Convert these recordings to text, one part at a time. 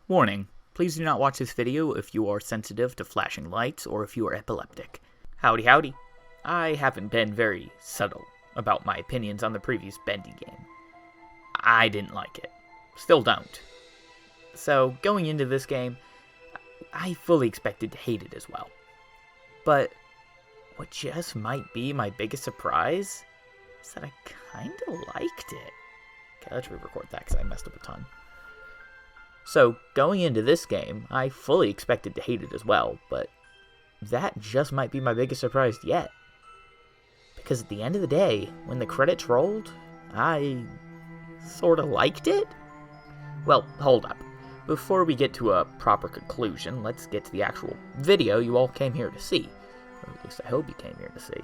Warning, please do not watch this video if you are sensitive to flashing lights or if you are epileptic. Howdy howdy. I haven't been very subtle about my opinions on the previous Bendy game. I didn't like it. Still don't. So, going into this game, I fully expected to hate it as well. But what just might be my biggest surprise is that I kinda liked it. Okay, let's re-record that because I messed up a ton. So, going into this game, I fully expected to hate it as well, but that just might be my biggest surprise yet. Because at the end of the day, when the credits rolled, I sorta liked it? Well, hold up. Before we get to a proper conclusion, let's get to the actual video you all came here to see. Or at least I hope you came here to see.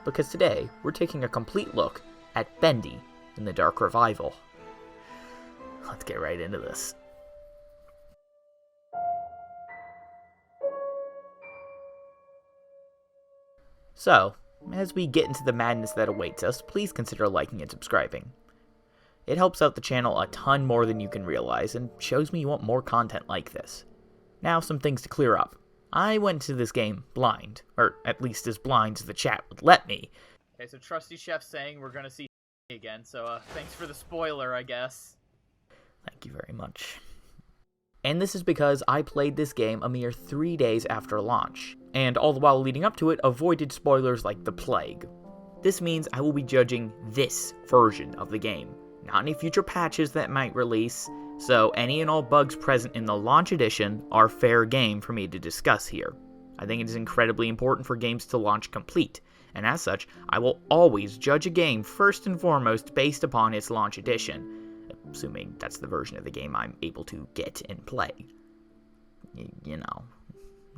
Because today, we're taking a complete look at Bendy in the Dark Revival. Let's get right into this. So, as we get into the madness that awaits us, please consider liking and subscribing. It helps out the channel a ton more than you can realize, and shows me you want more content like this. Now, some things to clear up. I went to this game blind, or at least as blind as the chat would let me. Okay, so Trusty Chef's saying we're gonna see again, so thanks for the spoiler, I guess. Thank you very much. And this is because I played this game a mere 3 days after launch, and all the while leading up to it, avoided spoilers like the plague. This means I will be judging this version of the game, not any future patches that might release, so any and all bugs present in the launch edition are fair game for me to discuss here. I think it is incredibly important for games to launch complete, and as such, I will always judge a game first and foremost based upon its launch edition, assuming that's the version of the game I'm able to get and play. You know,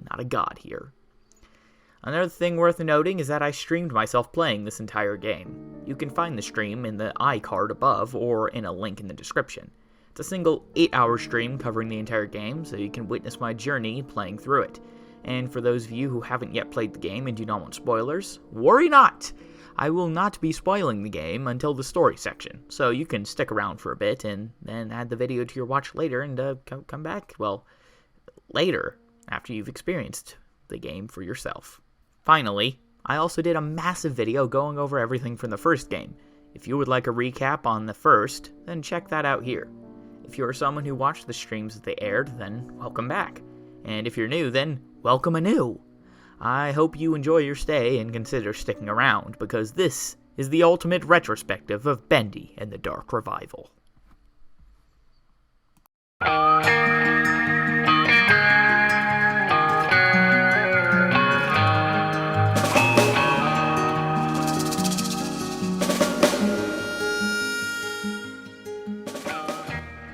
not a god here. Another thing worth noting is that I streamed myself playing this entire game. You can find the stream in the iCard above or in a link in the description. It's a single 8-hour stream covering the entire game, so you can witness my journey playing through it. And for those of you who haven't yet played the game and do not want spoilers, worry not! I will not be spoiling the game until the story section, so you can stick around for a bit and then add the video to your watch later and come back, well, later, after you've experienced the game for yourself. Finally, I also did a massive video going over everything from the first game. If you would like a recap on the first, then check that out here. If you are someone who watched the streams as they aired, then welcome back. And if you're new, then welcome anew. I hope you enjoy your stay and consider sticking around, because this is the ultimate retrospective of Bendy and the Dark Revival.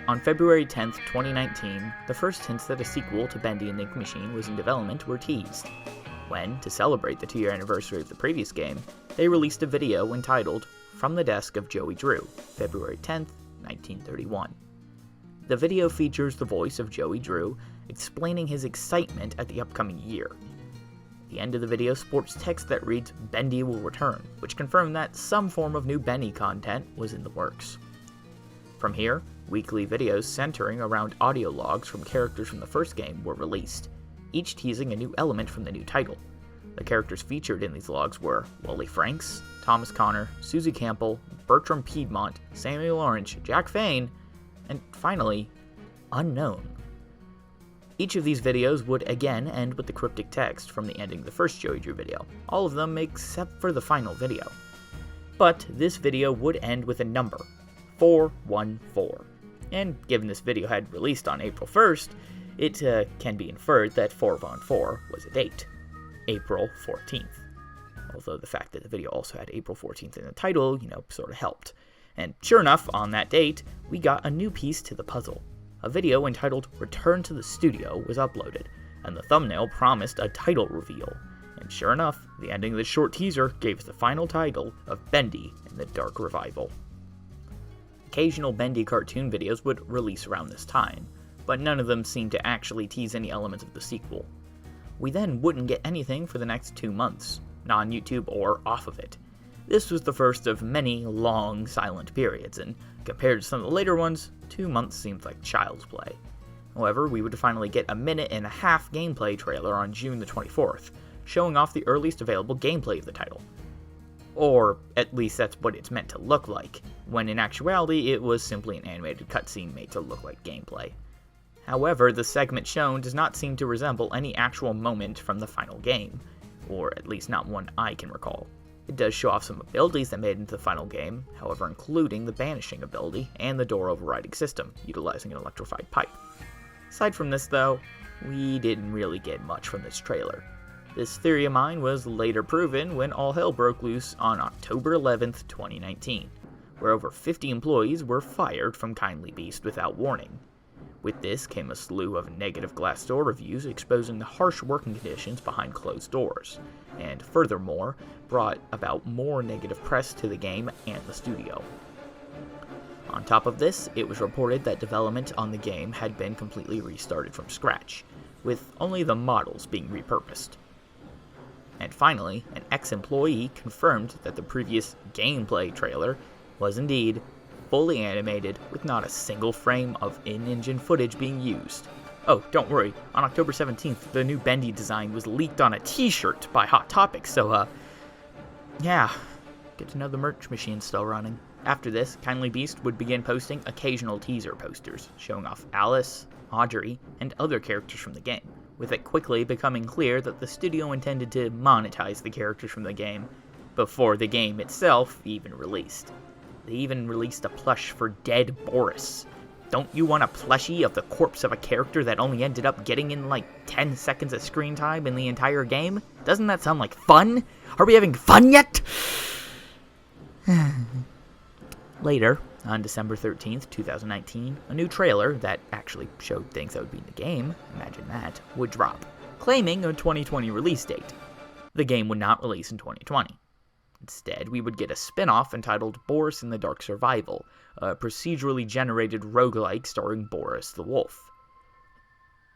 On February 10th, 2019, the first hints that a sequel to Bendy and the Ink Machine was in development were teased, when, to celebrate the 2-year anniversary of the previous game, they released a video entitled From the Desk of Joey Drew, February 10th, 1931. The video features the voice of Joey Drew explaining his excitement at the upcoming year. The end of the video sports text that reads, "Bendy will return," which confirmed that some form of new Bendy content was in the works. From here, weekly videos centering around audio logs from characters from the first game were released, each teasing a new element from the new title. The characters featured in these logs were Wally Franks, Thomas Connor, Susie Campbell, Bertram Piedmont, Samuel Orange, Jack Fane, and finally, Unknown. Each of these videos would again end with the cryptic text from the ending of the first Joey Drew video, all of them except for the final video. But this video would end with a number, 414. And given this video had released on April 1st, it can be inferred that 414 was a date, April 14th. Although the fact that the video also had April 14th in the title, sort of helped. And sure enough, on that date, we got a new piece to the puzzle. A video entitled Return to the Studio was uploaded, and the thumbnail promised a title reveal. And sure enough, the ending of the short teaser gave us the final title of Bendy and the Dark Revival. Occasional Bendy cartoon videos would release around this time, but none of them seemed to actually tease any elements of the sequel. We then wouldn't get anything for the next 2 months, non-YouTube or off of it. This was the first of many long silent periods, and compared to some of the later ones, 2 months seems like child's play. However, we would finally get a 1.5-minute gameplay trailer on June the 24th, showing off the earliest available gameplay of the title. Or, at least that's what it's meant to look like, when in actuality it was simply an animated cutscene made to look like gameplay. However, the segment shown does not seem to resemble any actual moment from the final game, or at least not one I can recall. It does show off some abilities that made it into the final game, however including the banishing ability and the door overriding system, utilizing an electrified pipe. Aside from this though, we didn't really get much from this trailer. This theory of mine was later proven when all hell broke loose on October 11th, 2019, where over 50 employees were fired from Kindly Beast without warning. With this came a slew of negative Glassdoor reviews exposing the harsh working conditions behind closed doors, and furthermore, brought about more negative press to the game and the studio. On top of this, it was reported that development on the game had been completely restarted from scratch, with only the models being repurposed. And finally, an ex-employee confirmed that the previous gameplay trailer was indeed fully animated with not a single frame of in-engine footage being used. Oh, don't worry, on October 17th, the new Bendy design was leaked on a t-shirt by Hot Topic, so yeah, good to know the merch machine's still running. After this, Kindly Beast would begin posting occasional teaser posters, showing off Alice, Audrey, and other characters from the game, with it quickly becoming clear that the studio intended to monetize the characters from the game before the game itself even released. They even released a plush for Dead Boris. Don't you want a plushie of the corpse of a character that only ended up getting in like 10 seconds of screen time in the entire game? Doesn't that sound like fun? Are we having fun yet? Later, on December 13th, 2019, a new trailer that actually showed things that would be in the game, imagine that, would drop, claiming a 2020 release date. The game would not release in 2020. Instead, we would get a spin-off entitled Boris in the Dark Survival, a procedurally generated roguelike starring Boris the Wolf.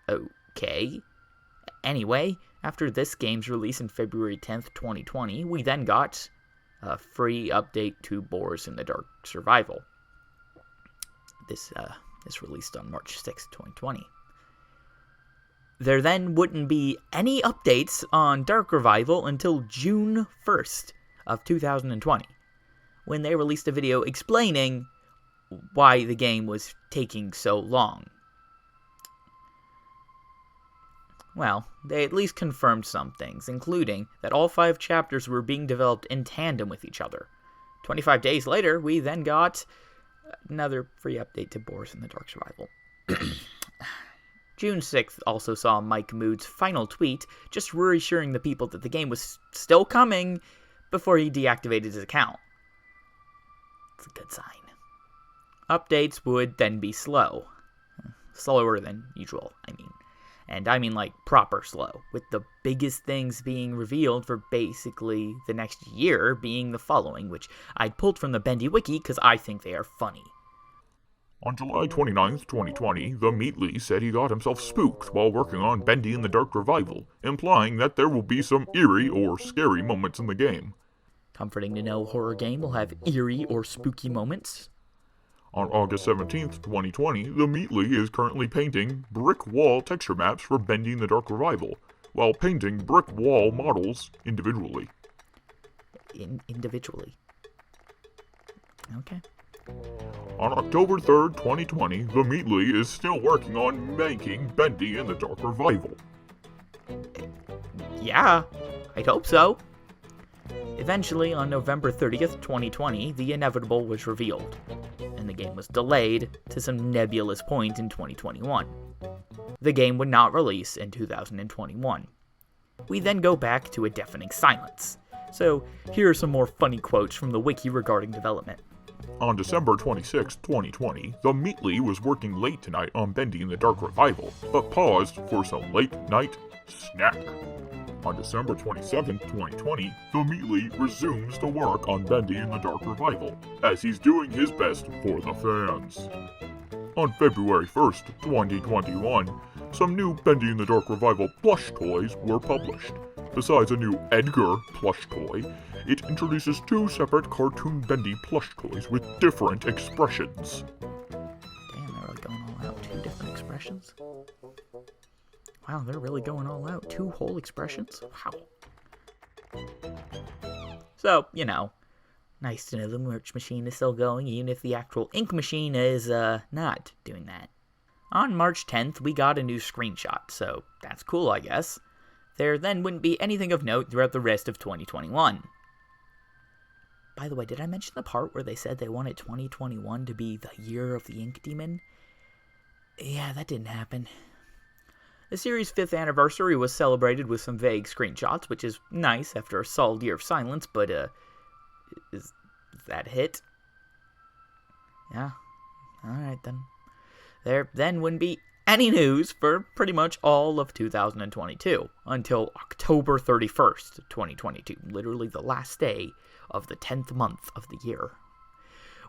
Okay. Anyway, after this game's release in February 10th, 2020, we then got a free update to Boris in the Dark Survival. This released on March 6th, 2020. There then wouldn't be any updates on Dark Revival until June 1st of 2020, when they released a video explaining why the game was taking so long. Well, they at least confirmed some things, including that all 5 chapters were being developed in tandem with each other. 25 days later, we then got another free update to Boris in the Dark Survival. June 6th also saw Mike Mood's final tweet, just reassuring the people that the game was still coming before he deactivated his account. It's a good sign. Updates would then be slow. Slower than usual, I mean. And I mean like proper slow, with the biggest things being revealed for basically the next year being the following, which I pulled from the Bendy Wiki because I think they are funny. On July 29th, 2020, the Meatly said he got himself spooked while working on Bendy in the Dark Revival, implying that there will be some eerie or scary moments in the game. Comforting to know a horror game will have eerie or spooky moments. On August 17th, 2020, the Meatly is currently painting brick wall texture maps for Bendy in the Dark Revival, while painting brick wall models individually. Individually. Okay. On October 3rd, 2020, the Meatly is still working on making Bendy in the Dark Revival. Yeah, I'd hope so. Eventually, on November 30th, 2020, the inevitable was revealed, and the game was delayed to some nebulous point in 2021. The game would not release in 2021. We then go back to a deafening silence. So, here are some more funny quotes from the wiki regarding development. On December 26, 2020, the Meatly was working late tonight on Bendy in the Dark Revival, but paused for some late-night snack. On December 27, 2020, the Meatly resumes to work on Bendy in the Dark Revival, as he's doing his best for the fans. On February 1st, 2021, some new Bendy in the Dark Revival plush toys were published. Besides a new Edgar plush toy, it introduces 2 separate Cartoon Bendy plush toys with different expressions. Damn, they're really going all out. 2 different expressions. expressions. Wow, they're really going all out. 2 whole expressions? Wow. So, nice to know the merch machine is still going, even if the actual ink machine is, not doing that. On March 10th, we got a new screenshot, so that's cool, I guess. There then wouldn't be anything of note throughout the rest of 2021. By the way, did I mention the part where they said they wanted 2021 to be the year of the Ink Demon? Yeah, that didn't happen. The series' 5th anniversary was celebrated with some vague screenshots, which is nice after a solid year of silence, but, is that hit? Yeah. Alright then. There then wouldn't be any news for pretty much all of 2022, until October 31st, 2022, literally the last day of the 10th month of the year,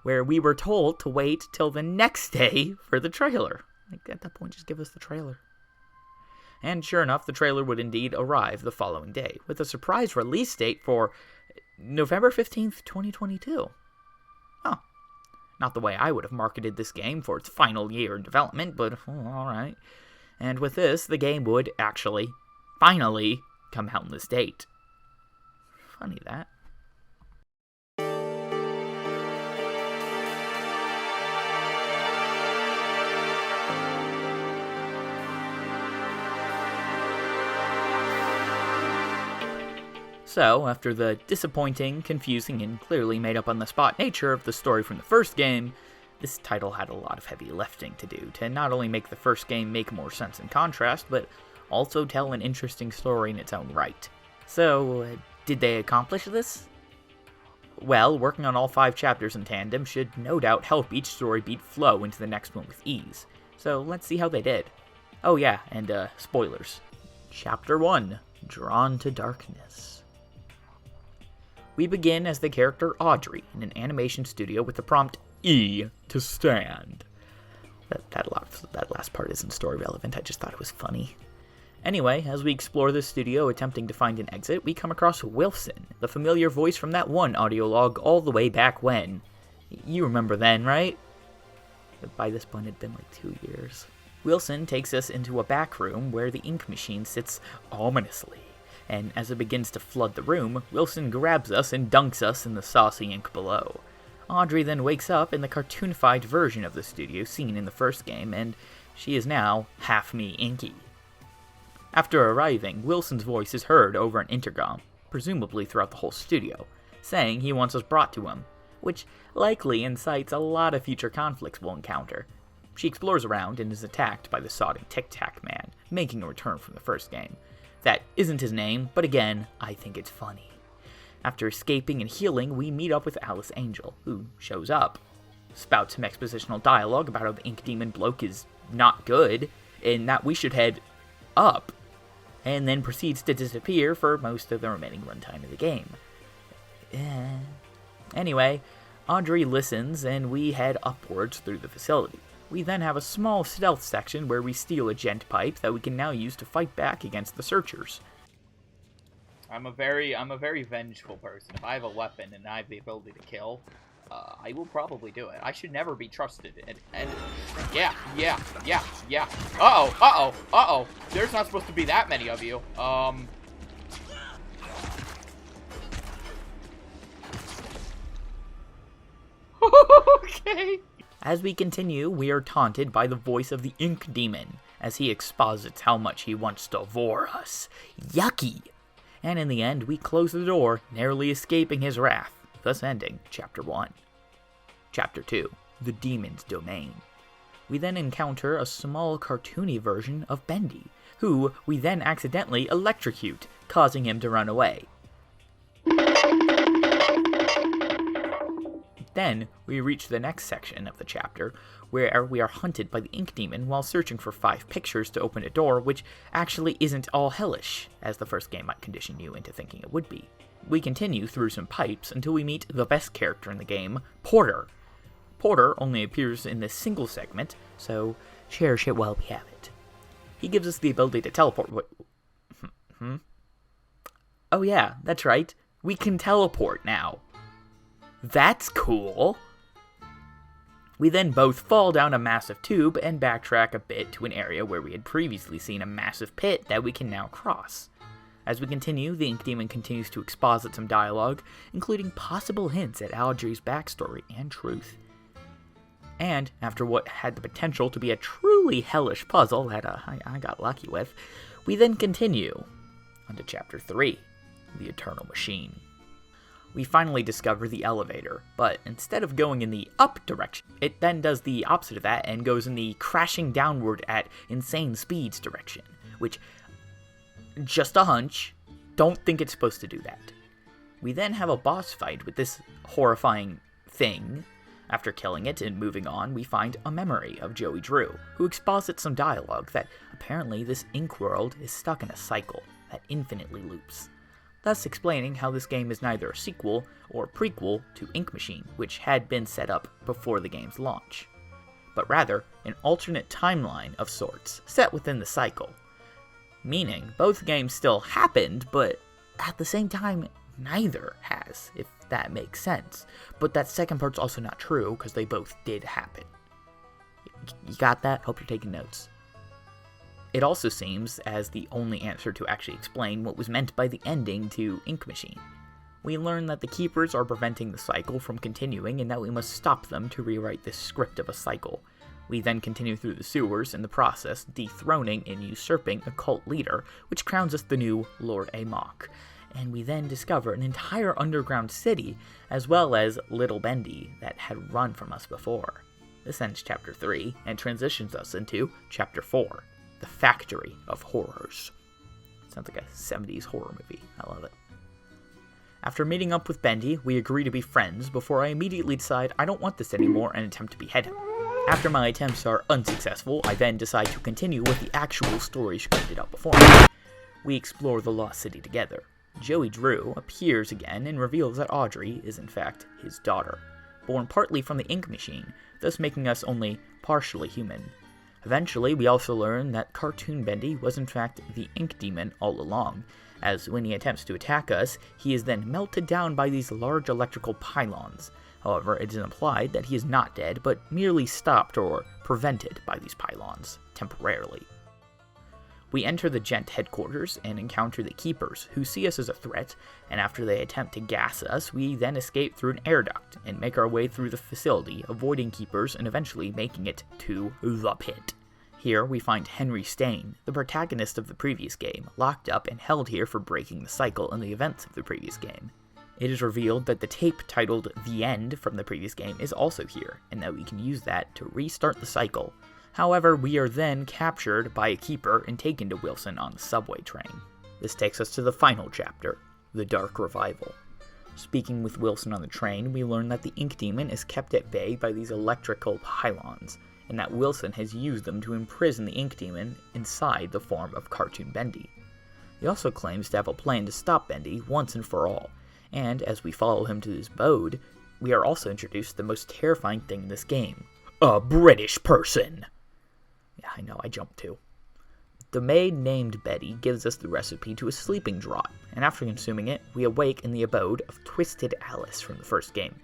where we were told to wait till the next day for the trailer. Like, at that point, just give us the trailer. And sure enough, the trailer would indeed arrive the following day, with a surprise release date for November 15th, 2022. Huh. Not the way I would have marketed this game for its final year in development, but alright. And with this, the game would actually, finally, come out on this date. Funny that. So, after the disappointing, confusing, and clearly made-up-on-the-spot nature of the story from the first game, this title had a lot of heavy lifting to do to not only make the first game make more sense in contrast, but also tell an interesting story in its own right. So, did they accomplish this? Well, working on all 5 chapters in tandem should no doubt help each story beat flow into the next one with ease. So, let's see how they did. Oh yeah, and spoilers. Chapter 1, Drawn to Darkness. We begin as the character Audrey in an animation studio with the prompt E to stand. That last part isn't story relevant, I just thought it was funny. Anyway, as we explore the studio attempting to find an exit, we come across Wilson, the familiar voice from that one audio log all the way back when. You remember then, right? By this point it had been like 2 years. Wilson takes us into a back room where the ink machine sits ominously. And as it begins to flood the room, Wilson grabs us and dunks us in the saucy ink below. Audrey then wakes up in the cartoonified version of the studio seen in the first game, and she is now half me inky. After arriving, Wilson's voice is heard over an intercom, presumably throughout the whole studio, saying he wants us brought to him, which likely incites a lot of future conflicts we'll encounter. She explores around and is attacked by the sodding Tic Tac Man, making a return from the first game. That isn't his name, but again, I think it's funny. After escaping and healing, we meet up with Alice Angel, who shows up, spouts some expositional dialogue about how the Ink Demon bloke is not good, and that we should head up, and then proceeds to disappear for most of the remaining runtime of the game. Anyway, Audrey listens, and we head upwards through the facility. We then have a small stealth section where we steal a gent pipe that we can now use to fight back against the searchers. I'm a very vengeful person. If I have a weapon and I have the ability to kill, I will probably do it. I should never be trusted. And yeah. Uh-oh. There's not supposed to be that many of you. Okay. As we continue, we are taunted by the voice of the Ink Demon, as he exposits how much he wants to devour us. Yucky! And in the end, we close the door, narrowly escaping his wrath, thus ending Chapter 1. Chapter 2, The Demon's Domain. We then encounter a small cartoony version of Bendy, who we then accidentally electrocute, causing him to run away. Then, we reach the next section of the chapter, where we are hunted by the Ink Demon while searching for 5 pictures to open a door, which actually isn't all hellish, as the first game might condition you into thinking it would be. We continue through some pipes until we meet the best character in the game, Porter. Porter only appears in this single segment, so cherish it while we have it. He gives us the ability to teleport. Oh yeah, that's right. We can teleport now. That's cool. We then both fall down a massive tube and backtrack a bit to an area where we had previously seen a massive pit that we can now cross. As we continue, the Ink Demon continues to exposit some dialogue, including possible hints at Audrey's backstory and truth. And, after what had the potential to be a truly hellish puzzle that I got lucky with, we then continue onto Chapter 3, The Eternal Machine. We finally discover the elevator, but instead of going in the up direction, it then does the opposite of that and goes in the crashing downward at insane speeds direction, which, just a hunch, don't think it's supposed to do that. We then have a boss fight with this horrifying thing. After killing it and moving on, we find a memory of Joey Drew, who exposits some dialogue that apparently this ink world is stuck in a cycle that infinitely loops, thus explaining how this game is neither a sequel or prequel to Ink Machine, which had been set up before the game's launch, but rather an alternate timeline of sorts set within the cycle, meaning both games still happened, but at the same time, neither has, if that makes sense. But that second part's also not true, because they both did happen. You got that? Hope you're taking notes. It also seems as the only answer to actually explain what was meant by the ending to Ink Machine. We learn that the Keepers are preventing the cycle from continuing and that we must stop them to rewrite this script of a cycle. We then continue through the sewers, in the process dethroning and usurping a cult leader, which crowns us the new Lord Amok. And we then discover an entire underground city, as well as Little Bendy, that had run from us before. This ends Chapter 3, and transitions us into Chapter 4, The Factory of Horrors. Sounds like a 70s horror movie. I love it. After meeting up with Bendy, we agree to be friends before I immediately decide I don't want this anymore and attempt to behead him. After my attempts are unsuccessful, I then decide to continue with the actual story scripted out before me. We explore the Lost City together. Joey Drew appears again and reveals that Audrey is in fact his daughter, born partly from the Ink Machine, thus making us only partially human. Eventually, we also learn that Cartoon Bendy was in fact the Ink Demon all along, as when he attempts to attack us, he is then melted down by these large electrical pylons. However, it is implied that he is not dead, but merely stopped or prevented by these pylons, temporarily. We enter the Gent headquarters and encounter the Keepers, who see us as a threat, and after they attempt to gas us, we then escape through an air duct and make our way through the facility, avoiding Keepers and eventually making it to the pit. Here we find Henry Stain, the protagonist of the previous game, locked up and held here for breaking the cycle in the events of the previous game. It is revealed that the tape titled The End from the previous game is also here, and that we can use that to restart the cycle. However, we are then captured by a Keeper and taken to Wilson on the subway train. This takes us to the final chapter, The Dark Revival. Speaking with Wilson on the train, we learn that the Ink Demon is kept at bay by these electrical pylons, and that Wilson has used them to imprison the Ink Demon inside the form of Cartoon Bendy. He also claims to have a plan to stop Bendy once and for all, and as we follow him to his abode, we are also introduced to the most terrifying thing in this game, a British person! Yeah, I know, I jumped too. The maid named Betty gives us the recipe to a sleeping draught, and after consuming it, we awake in the abode of Twisted Alice from the first game,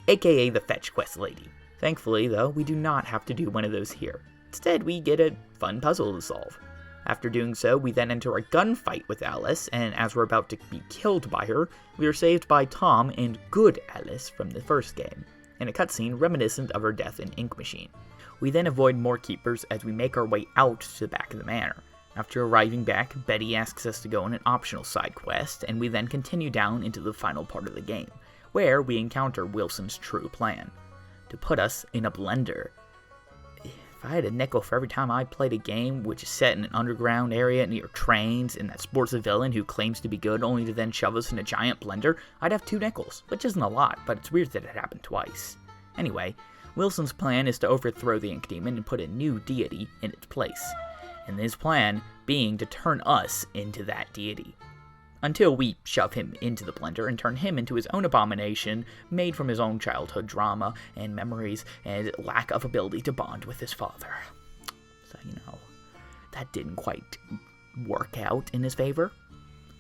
aka the Fetch Quest Lady. Thankfully, though, we do not have to do one of those here. Instead, we get a fun puzzle to solve. After doing so, we then enter a gunfight with Alice, and as we're about to be killed by her, we are saved by Tom and Good Alice from the first game, in a cutscene reminiscent of her death in Ink Machine. We then avoid more Keepers as we make our way out to the back of the manor. After arriving back, Betty asks us to go on an optional side quest, and we then continue down into the final part of the game, where we encounter Wilson's true plan: to put us in a blender. If I had a nickel for every time I played a game which is set in an underground area near trains and that sports a villain who claims to be good only to then shove us in a giant blender, I'd have 2 nickels, which isn't a lot, but it's weird that it happened twice. Anyway, Wilson's plan is to overthrow the Ink Demon and put a new deity in its place, and his plan being to turn us into that deity, until we shove him into the blender and turn him into his own abomination made from his own childhood drama and memories and lack of ability to bond with his father. So, that didn't quite work out in his favor.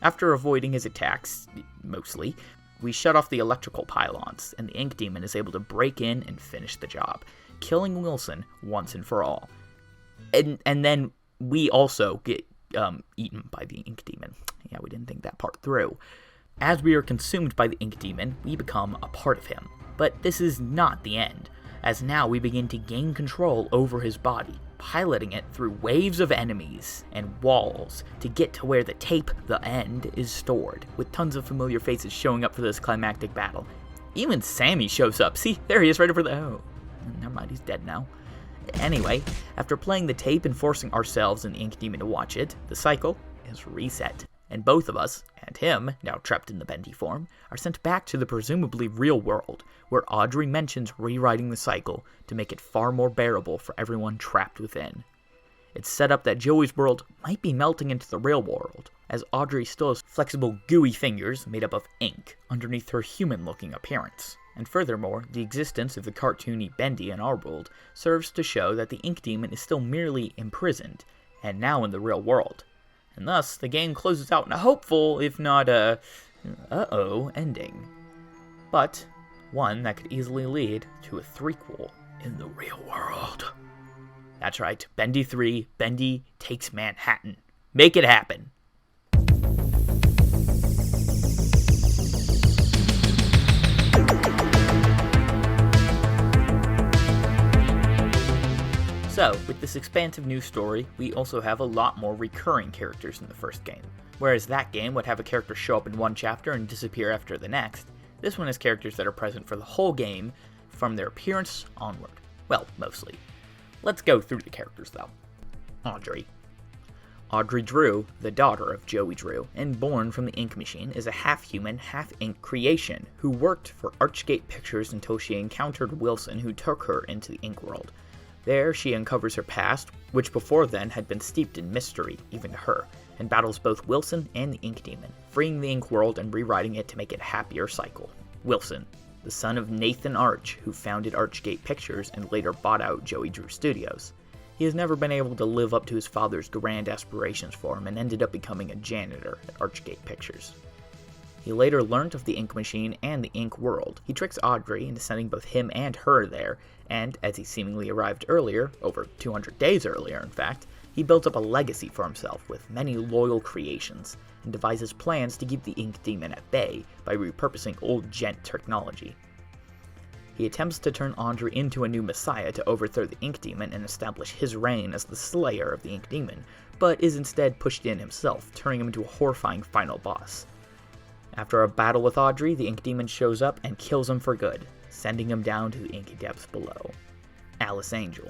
After avoiding his attacks, mostly, we shut off the electrical pylons, and the Ink Demon is able to break in and finish the job. killing Wilson once and for all. And then we also get eaten by the ink demon. Yeah, we didn't think that part through. As we are consumed by the ink demon, we become a part of him. But this is not the end, as now we begin to gain control over his body, piloting it through waves of enemies and walls to get to where the tape, the end, is stored, with tons of familiar faces showing up for this climactic battle. Even Sammy shows up. See, there he is right over there. Oh, never mind, he's dead now. Anyway, after playing the tape and forcing ourselves and the ink demon to watch it, the cycle is reset, and both of us, and him, now trapped in the Bendy form, are sent back to the presumably real world, where Audrey mentions rewriting the cycle to make it far more bearable for everyone trapped within. It's set up that Joey's world might be melting into the real world, as Audrey still has flexible, gooey fingers made up of ink underneath her human-looking appearance. And furthermore, the existence of the cartoony Bendy in our world serves to show that the ink demon is still merely imprisoned, and now in the real world. And thus, the game closes out in a hopeful, if not a ending. But one that could easily lead to a threequel in the real world. That's right, Bendy 3, Bendy Takes Manhattan. Make it happen! So, with this expansive new story, we also have a lot more recurring characters in the first game. Whereas that game would have a character show up in one chapter and disappear after the next, this one has characters that are present for the whole game, from their appearance onward. Well, mostly. Let's go through the characters though. Audrey. Audrey Drew, the daughter of Joey Drew, and born from the ink machine, is a half-human, half-ink creation who worked for Archgate Pictures until she encountered Wilson, who took her into the ink world. There, she uncovers her past, which before then had been steeped in mystery, even to her, and battles both Wilson and the ink demon, freeing the ink world and rewriting it to make it a happier cycle. Wilson, the son of Nathan Arch, who founded Archgate Pictures and later bought out Joey Drew Studios. He has never been able to live up to his father's grand aspirations for him and ended up becoming a janitor at Archgate Pictures. He later learnt of the ink machine and the ink world. He tricks Audrey into sending both him and her there, and as he seemingly arrived earlier, over 200 days earlier in fact, he built up a legacy for himself with many loyal creations, and devises plans to keep the ink demon at bay by repurposing old gent technology. He attempts to turn Audrey into a new messiah to overthrow the ink demon and establish his reign as the slayer of the ink demon, but is instead pushed in himself, turning him into a horrifying final boss. After a battle with Audrey, the ink demon shows up and kills him for good, sending him down to the inky depths below. Alice Angel.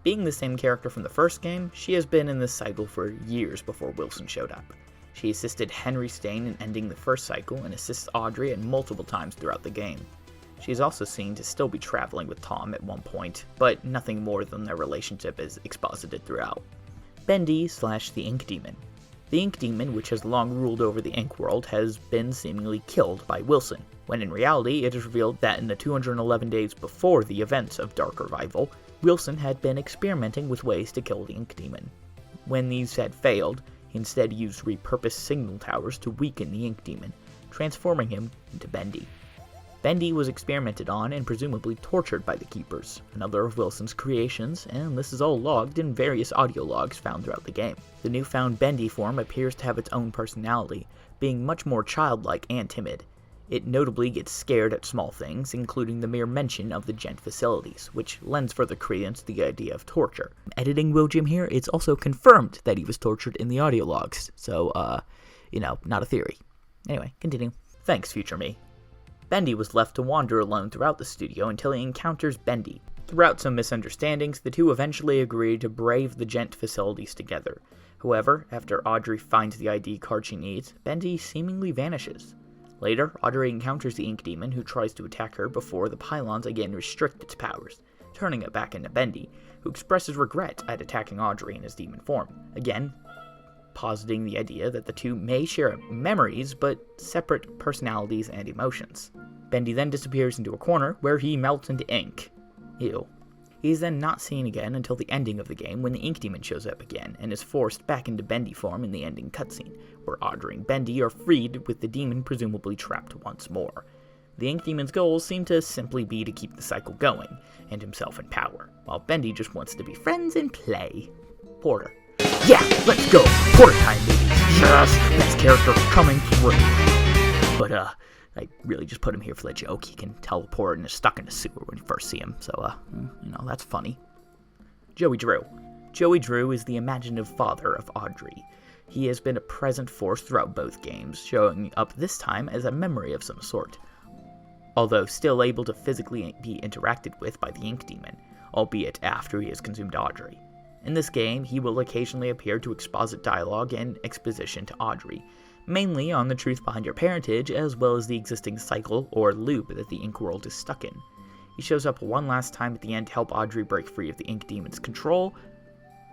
Being the same character from the first game, she has been in this cycle for years before Wilson showed up. She assisted Henry Stain in ending the first cycle and assists Audrey at multiple times throughout the game. She is also seen to still be traveling with Tom at one point, but nothing more than their relationship is exposited throughout. Bendy/the Ink Demon. The Ink Demon, which has long ruled over the Ink world, has been seemingly killed by Wilson, when in reality it is revealed that in the 211 days before the events of Dark Revival, Wilson had been experimenting with ways to kill the Ink Demon. When these had failed, he instead used repurposed signal towers to weaken the Ink Demon, transforming him into Bendy. Bendy was experimented on and presumably tortured by the Keepers, another of Wilson's creations, and this is all logged in various audio logs found throughout the game. The newfound Bendy form appears to have its own personality, being much more childlike and timid. It notably gets scared at small things, including the mere mention of the gent facilities, which lends further credence to the idea of torture. Editing WILLJEUM here, it's also confirmed that he was tortured in the audio logs, so, not a theory. Anyway, continue. Thanks, future me. Bendy was left to wander alone throughout the studio until he encounters Bendy. Throughout some misunderstandings, the two eventually agree to brave the gent facilities together. However, after Audrey finds the ID card she needs, Bendy seemingly vanishes. Later, Audrey encounters the Ink Demon, who tries to attack her before the pylons again restrict its powers, turning it back into Bendy, who expresses regret at attacking Audrey in his demon form, again positing the idea that the two may share memories, but separate personalities and emotions. Bendy then disappears into a corner, where he melts into ink. Ew. He is then not seen again until the ending of the game, when the Ink Demon shows up again, and is forced back into Bendy form in the ending cutscene, where Audrey and Bendy are freed with the demon presumably trapped once more. The Ink Demon's goals seem to simply be to keep the cycle going, and himself in power, while Bendy just wants to be friends and play. Porter. Yeah, let's go! Porter time, baby! Yes! Next character coming through! But, I really just put him here for the joke. He can teleport and is stuck in the sewer when you first see him, so, that's funny. Joey Drew. Joey Drew is the imaginative father of Audrey. He has been a present force throughout both games, showing up this time as a memory of some sort, although still able to physically be interacted with by the Ink Demon, albeit after he has consumed Audrey. In this game, he will occasionally appear to exposit dialogue and exposition to Audrey, mainly on the truth behind your parentage, as well as the existing cycle or loop that the Ink world is stuck in. He shows up one last time at the end to help Audrey break free of the Ink Demon's control,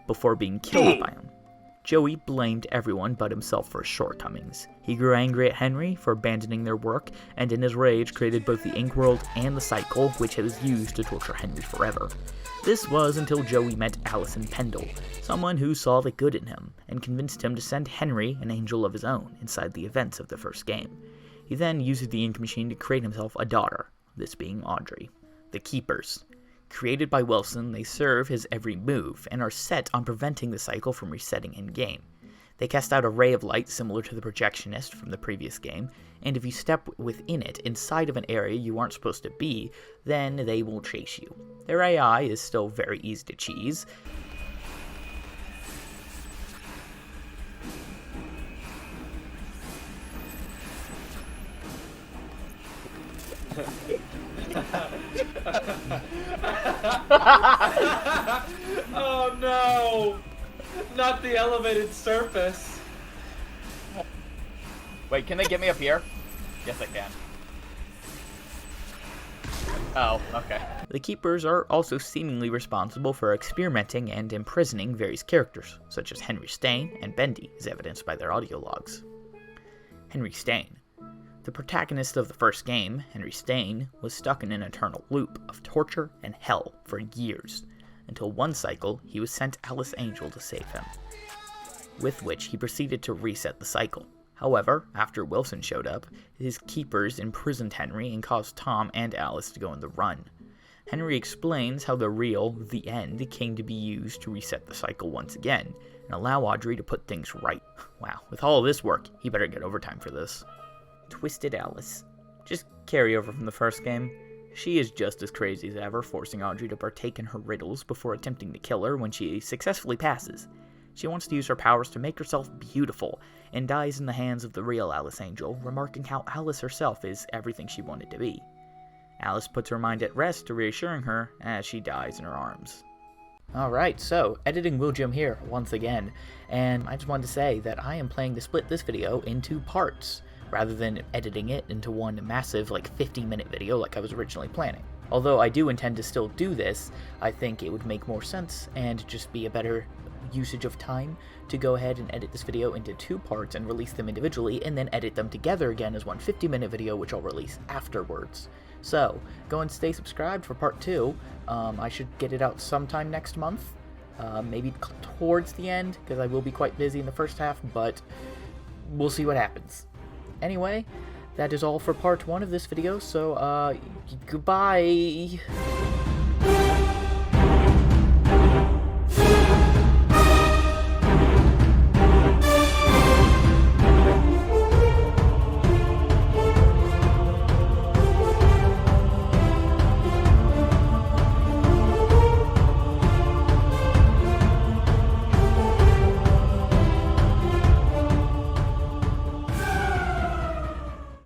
before being killed by him. Joey blamed everyone but himself for his shortcomings. He grew angry at Henry for abandoning their work, and in his rage created both the Ink world and the cycle, which was used to torture Henry forever. This was until Joey met Allison Pendle, someone who saw the good in him, and convinced him to send Henry an angel of his own inside the events of the first game. He then used the ink machine to create himself a daughter, this being Audrey. The Keepers. Created by Wilson, they serve his every move, and are set on preventing the cycle from resetting in-game. They cast out a ray of light similar to the projectionist from the previous game, and if you step within it, inside of an area you aren't supposed to be, then they will chase you. Their AI is still very easy to cheese. Oh no! Not the elevated surface. Wait, can they get me up here? Yes, I can. Oh, okay. The Keepers are also seemingly responsible for experimenting and imprisoning various characters, such as Henry Stain and Bendy, as evidenced by their audio logs. Henry Stain. The protagonist of the first game, Henry Stain, was stuck in an eternal loop of torture and hell for years, until one cycle he was sent Alice Angel to save him, with which he proceeded to reset the cycle. However, after Wilson showed up, his Keepers imprisoned Henry and caused Tom and Alice to go on the run. Henry explains how the end came to be used to reset the cycle once again, and allow Audrey to put things right. Wow, with all of this work, he better get overtime for this. Twisted Alice. Just carry over from the first game. She is just as crazy as ever, forcing Audrey to partake in her riddles before attempting to kill her when she successfully passes. She wants to use her powers to make herself beautiful, and dies in the hands of the real Alice Angel, remarking how Alice herself is everything she wanted to be. Alice puts her mind at rest, reassuring her as she dies in her arms. Alright, so, editing WILLJEUM here, once again, and I just wanted to say that I am planning to split this video into parts, rather than editing it into one massive, 50-minute video like I was originally planning. Although I do intend to still do this, I think it would make more sense, and just be a better usage of time to go ahead and edit this video into 2 parts and release them individually, and then edit them together again as one 50-minute video, which I'll release afterwards. So, go and stay subscribed for part 2. I should get it out sometime next month, maybe towards the end, because I will be quite busy in the first half, but we'll see what happens. Anyway, that is all for part 1 of this video, so, goodbye!